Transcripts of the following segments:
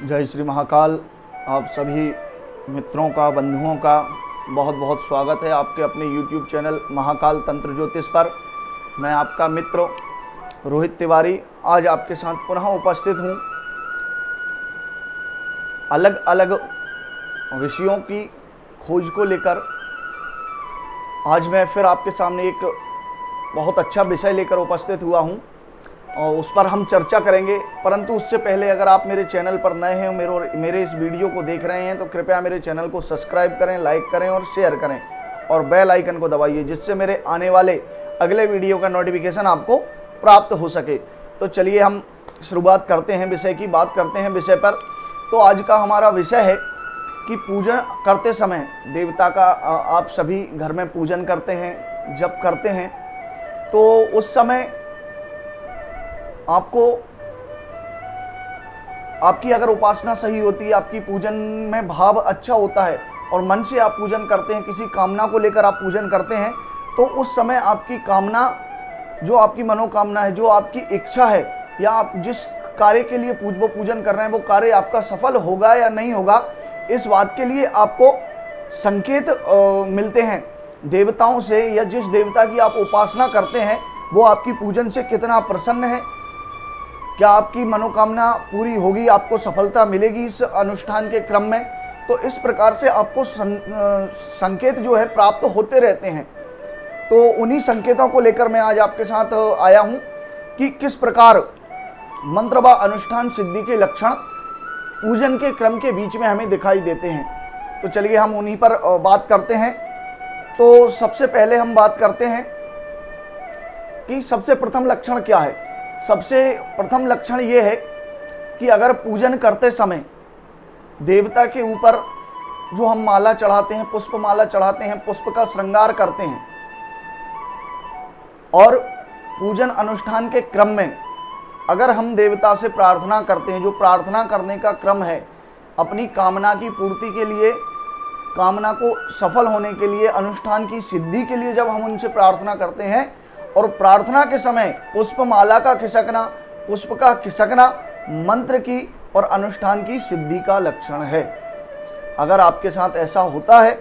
जय श्री महाकाल। आप सभी मित्रों का, बंधुओं का बहुत बहुत स्वागत है आपके अपने YouTube चैनल महाकाल तंत्र ज्योतिष पर। मैं आपका मित्र रोहित तिवारी आज आपके साथ पुनः उपस्थित हूँ। अलग अलग विषयों की खोज को लेकर आज मैं फिर आपके सामने एक बहुत अच्छा विषय लेकर उपस्थित हुआ हूँ और उस पर हम चर्चा करेंगे। परंतु उससे पहले अगर आप मेरे चैनल पर नए हैं, मेरे इस वीडियो को देख रहे हैं, तो कृपया मेरे चैनल को सब्सक्राइब करें, लाइक करें और शेयर करें और बेल आइकन को दबाइए, जिससे मेरे आने वाले अगले वीडियो का नोटिफिकेशन आपको प्राप्त हो सके। तो चलिए हम शुरुआत करते हैं, विषय की बात करते हैं विषय पर। तो आज का हमारा विषय है कि पूजन करते समय देवता का आप सभी घर में पूजन करते हैं, जब करते हैं तो उस समय आपको आपकी अगर उपासना सही होती है, आपकी पूजन में भाव अच्छा होता है और मन से आप पूजन करते हैं, किसी कामना को लेकर आप पूजन करते हैं, तो उस समय आपकी कामना, जो आपकी मनोकामना है, जो आपकी इच्छा है, या आप जिस कार्य के लिए वो पूजन कर रहे हैं, वो कार्य आपका सफल होगा या नहीं होगा, इस बात के लिए आपको संकेत मिलते हैं देवताओं से, या जिस देवता की आप उपासना करते हैं वो आपकी पूजन से कितना प्रसन्न है, क्या आपकी मनोकामना पूरी होगी, आपको सफलता मिलेगी इस अनुष्ठान के क्रम में। तो इस प्रकार से आपको संकेत जो है प्राप्त होते रहते हैं। तो उन्हीं संकेतों को लेकर मैं आज आपके साथ आया हूं कि किस प्रकार मंत्र व अनुष्ठान सिद्धि के लक्षण पूजन के क्रम के बीच में हमें दिखाई देते हैं। तो चलिए हम उन्हीं पर बात करते हैं। तो सबसे पहले हम बात करते हैं कि सबसे प्रथम लक्षण क्या है। सबसे प्रथम लक्षण ये है कि अगर पूजन करते समय देवता के ऊपर जो हम माला चढ़ाते हैं, पुष्प माला चढ़ाते हैं, पुष्प का श्रृंगार करते हैं, और पूजन अनुष्ठान के क्रम में अगर हम देवता से प्रार्थना करते हैं, जो प्रार्थना करने का क्रम है अपनी कामना की पूर्ति के लिए, कामना को सफल होने के लिए, अनुष्ठान की सिद्धि के लिए, जब हम उनसे प्रार्थना करते हैं और प्रार्थना के समय पुष्पमाला का खिसकना, पुष्प का खिसकना मंत्र की और अनुष्ठान की सिद्धि का लक्षण है। अगर आपके साथ ऐसा होता है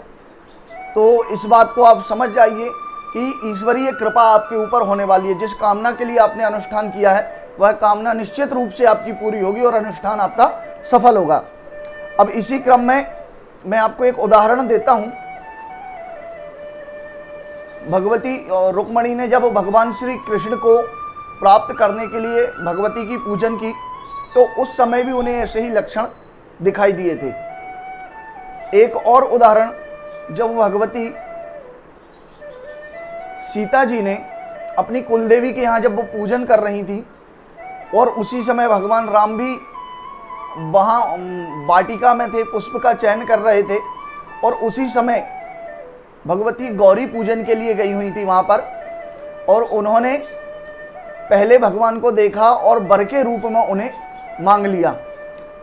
तो इस बात को आप समझ जाइए कि ईश्वरीय कृपा आपके ऊपर होने वाली है। जिस कामना के लिए आपने अनुष्ठान किया है वह कामना निश्चित रूप से आपकी पूरी होगी और अनुष्ठान आपका सफल होगा। अब इसी क्रम में मैं आपको एक उदाहरण देता हूं। भगवती रुक्मणी ने जब भगवान श्री कृष्ण को प्राप्त करने के लिए भगवती की पूजन की, तो उस समय भी उन्हें ऐसे ही लक्षण दिखाई दिए थे। एक और उदाहरण, जब भगवती सीता जी ने अपनी कुलदेवी के यहाँ जब वो पूजन कर रही थी और उसी समय भगवान राम भी वहाँ वाटिका में थे, पुष्प का चयन कर रहे थे, और उसी समय भगवती गौरी पूजन के लिए गई हुई थी वहाँ पर, और उन्होंने पहले भगवान को देखा और वर के रूप में उन्हें मांग लिया।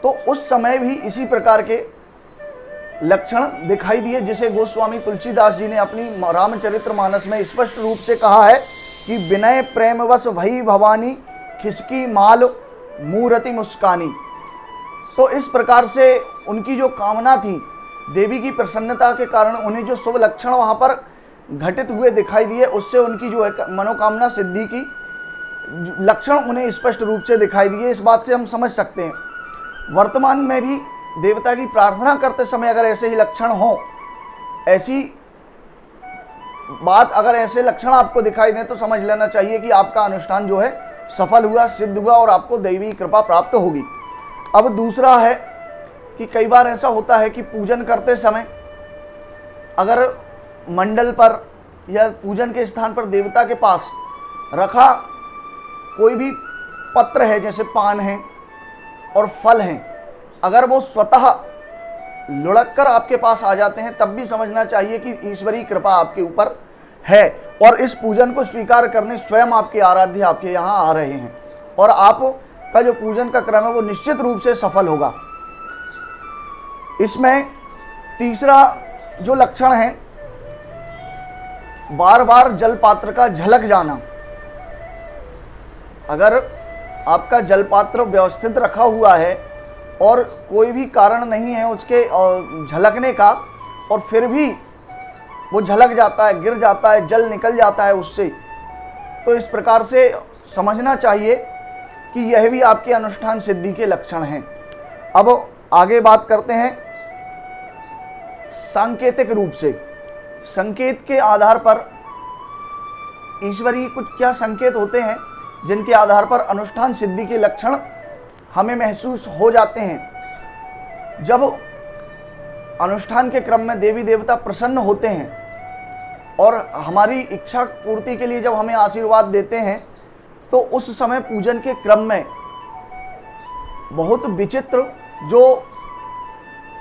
तो उस समय भी इसी प्रकार के लक्षण दिखाई दिए, जिसे गोस्वामी तुलसीदास जी ने अपनी रामचरितमानस में स्पष्ट रूप से कहा है कि विनय प्रेमवश भई भवानी खिसकी माल मूरति मुस्कानी। तो इस प्रकार से उनकी जो कामना थी, देवी की प्रसन्नता के कारण उन्हें जो शुभ लक्षण वहाँ पर घटित हुए दिखाई दिए, उससे उनकी जो है मनोकामना सिद्धि की लक्षण उन्हें स्पष्ट रूप से दिखाई दिए। इस बात से हम समझ सकते हैं वर्तमान में भी देवता की प्रार्थना करते समय अगर ऐसे ही लक्षण हो, ऐसी बात अगर ऐसे लक्षण आपको दिखाई दें, तो समझ लेना चाहिए कि आपका अनुष्ठान जो है सफल हुआ, सिद्ध हुआ और आपको दैवी कृपा प्राप्त होगी। अब दूसरा है कि कई बार ऐसा होता है कि पूजन करते समय अगर मंडल पर या पूजन के स्थान पर देवता के पास रखा कोई भी पत्र है, जैसे पान है और फल हैं, अगर वो स्वतः लुढ़क कर आपके पास आ जाते हैं, तब भी समझना चाहिए कि ईश्वरीय कृपा आपके ऊपर है और इस पूजन को स्वीकार करने स्वयं आपके आराध्य आपके यहाँ आ रहे हैं, और आपका जो पूजन का क्रम है वो निश्चित रूप से सफल होगा। इसमें तीसरा जो लक्षण है, बार बार जल पात्र का झलक जाना। अगर आपका जल पात्र व्यवस्थित रखा हुआ है और कोई भी कारण नहीं है उसके झलकने का, और फिर भी वो झलक जाता है, गिर जाता है, जल निकल जाता है उससे, तो इस प्रकार से समझना चाहिए कि यह भी आपके अनुष्ठान सिद्धि के लक्षण हैं। अब आगे बात करते हैं सांकेतिक रूप से। संकेत के आधार पर ईश्वरीय कुछ क्या संकेत होते हैं जिनके आधार पर अनुष्ठान सिद्धि के लक्षण हमें महसूस हो जाते हैं। जब अनुष्ठान के क्रम में देवी देवता प्रसन्न होते हैं और हमारी इच्छा पूर्ति के लिए जब हमें आशीर्वाद देते हैं, तो उस समय पूजन के क्रम में बहुत विचित्र, जो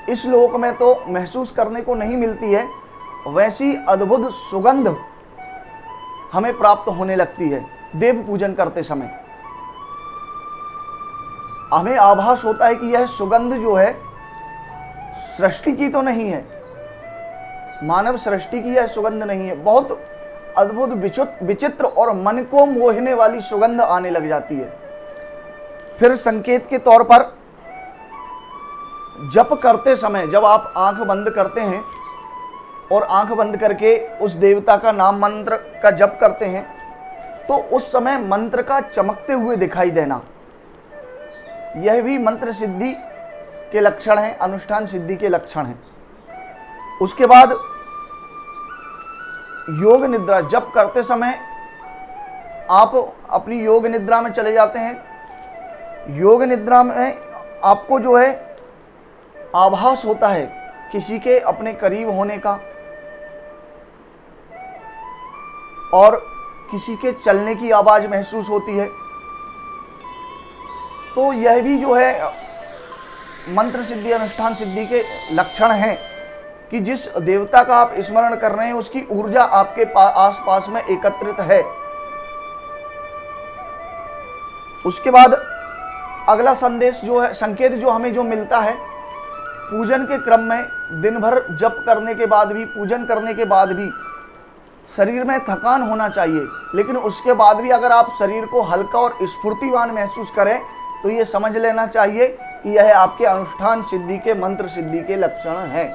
इस लोक में तो महसूस करने को नहीं मिलती है, वैसी अद्भुत सुगंध हमें प्राप्त होने लगती है। देव पूजन करते समय हमें आभास होता है कि यह सुगंध जो है सृष्टि की तो नहीं है, मानव सृष्टि की यह सुगंध नहीं है, बहुत अद्भुत विचित्र और मन को मोहने वाली सुगंध आने लग जाती है। फिर संकेत के तौर पर जप करते समय जब आप आंख बंद करते हैं और आंख बंद करके उस देवता का नाम मंत्र का जप करते हैं, तो उस समय मंत्र का चमकते हुए दिखाई देना, यह भी मंत्र सिद्धि के लक्षण हैं, अनुष्ठान सिद्धि के लक्षण हैं। उसके बाद योग निद्रा, जप करते समय आप अपनी योग निद्रा में चले जाते हैं। योग निद्रा में आपको जो है आभास होता है किसी के अपने करीब होने का और किसी के चलने की आवाज महसूस होती है। तो यह भी जो है मंत्र सिद्धि अनुष्ठान सिद्धि के लक्षण हैं कि जिस देवता का आप स्मरण कर रहे हैं उसकी ऊर्जा आपके आसपास में एकत्रित है। उसके बाद अगला संदेश जो है, संकेत जो हमें जो मिलता है, पूजन के क्रम में दिन भर जप करने के बाद भी, पूजन करने के बाद भी शरीर में थकान होना चाहिए, लेकिन उसके बाद भी अगर आप शरीर को हल्का और स्फूर्तिवान महसूस करें तो ये समझ लेना चाहिए कि यह आपके अनुष्ठान सिद्धि के, मंत्र सिद्धि के लक्षण हैं।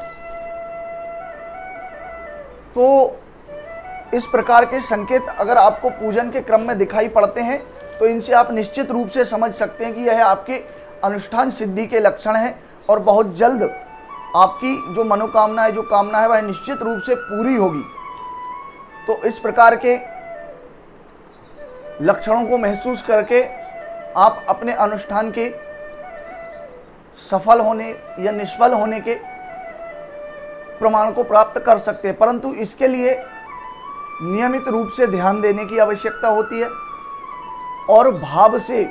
तो इस प्रकार के संकेत अगर आपको पूजन के क्रम में दिखाई पड़ते हैं तो इनसे आप निश्चित रूप से समझ सकते हैं कि यह आपके अनुष्ठान सिद्धि के लक्षण हैं और बहुत जल्द आपकी जो मनोकामना है, जो कामना है, वह निश्चित रूप से पूरी होगी। तो इस प्रकार के लक्षणों को महसूस करके आप अपने अनुष्ठान के सफल होने या निष्फल होने के प्रमाण को प्राप्त कर सकते हैं, परंतु इसके लिए नियमित रूप से ध्यान देने की आवश्यकता होती है और भाव से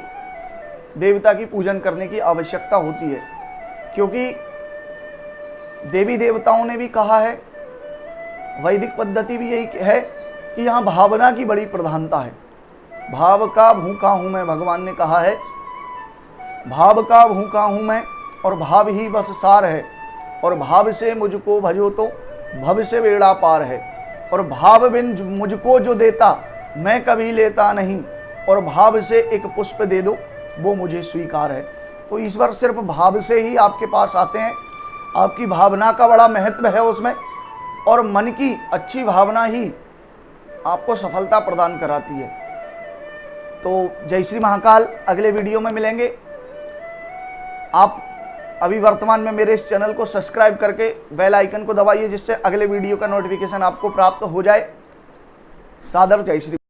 देवता की पूजन करने की आवश्यकता होती है, क्योंकि देवी देवताओं ने भी कहा है, वैदिक पद्धति भी यही है कि यहाँ भावना की बड़ी प्रधानता है। भाव का भूखा हूँ मैं, भगवान ने कहा है, भाव का भूखा हूँ मैं और भाव ही बस सार है, और भाव से मुझको भजो तो भव से बेड़ा पार है, और भाव बिन मुझको जो देता मैं कभी लेता नहीं, और भाव से एक पुष्प दे दो वो मुझे स्वीकार है। तो ईश्वर सिर्फ भाव से ही आपके पास आते हैं, आपकी भावना का बड़ा महत्व है उसमें, और मन की अच्छी भावना ही आपको सफलता प्रदान कराती है। तो जय श्री महाकाल, अगले वीडियो में मिलेंगे। आप अभी वर्तमान में मेरे इस चैनल को सब्सक्राइब करके बेल आइकन को दबाइए, जिससे अगले वीडियो का नोटिफिकेशन आपको प्राप्त हो जाए। सादर जय श्री।